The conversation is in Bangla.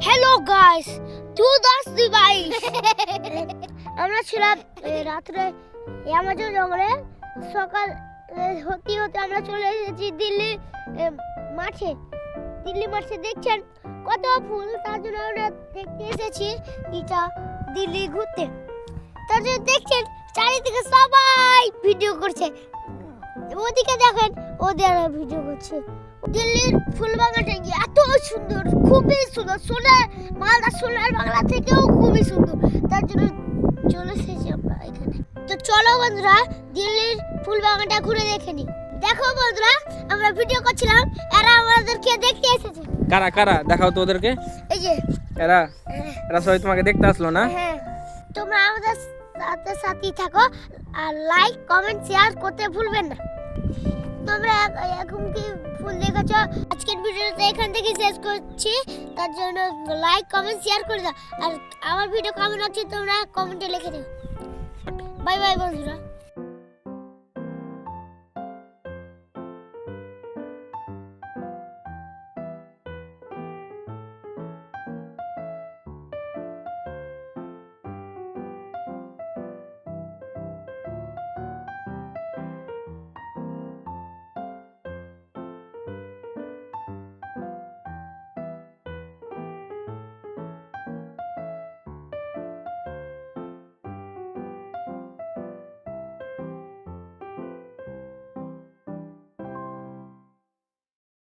হ্যালো গাইস, 2022 আমরা ছিলাম রাত্রে অ্যামাজন জঙ্গলে। সকাল হতে হতে আমরা চলে এসেছি দিল্লি মাঠে। দেখছেন কত ফুল, তার জন্য আমরা দেখতে এসেছি এটা দিল্লি ঘুরতে। তার জন্য দেখছেন চারিদিকে সবাই ভিডিও করছে, ওদিকে দেখেন ওদের ভিডিও করছে। দিল্লির ফুল বাগানটা এত সুন্দর, খুবই সুন্দর, মালদা সোনার বাংলা থেকেও খুবই সুন্দর। তার জন্য চলে এসেছি আমরা এখানে। তো চলো বন্ধুরা দিল্লির ফুল বাগানটা ঘুরে দেখে নি। দেখো বন্ধুরা, আমরা ভিডিও করছিলাম, এরা আমাদেরকে দেখতে এসেছে। কারা কারা দেখাও তো ওদেরকে। এই যে এরা সবাই তোমাকে দেখতে আসলো না? হ্যাঁ, তোমরা আমাদের সাথেই থাকো আর লাইক কমেন্ট শেয়ার করতে ভুলবেন না। তোমরা এখন কি ফুল দেখেছ? আজকের ভিডিওটা এখান থেকে শেষ করছি। তার জন্য লাইক কমেন্ট শেয়ার করে দাও, আর আমার ভিডিও কেমন হচ্ছে তোমরা কমেন্টে লিখে দিও। বাই বাই বন্ধুরা।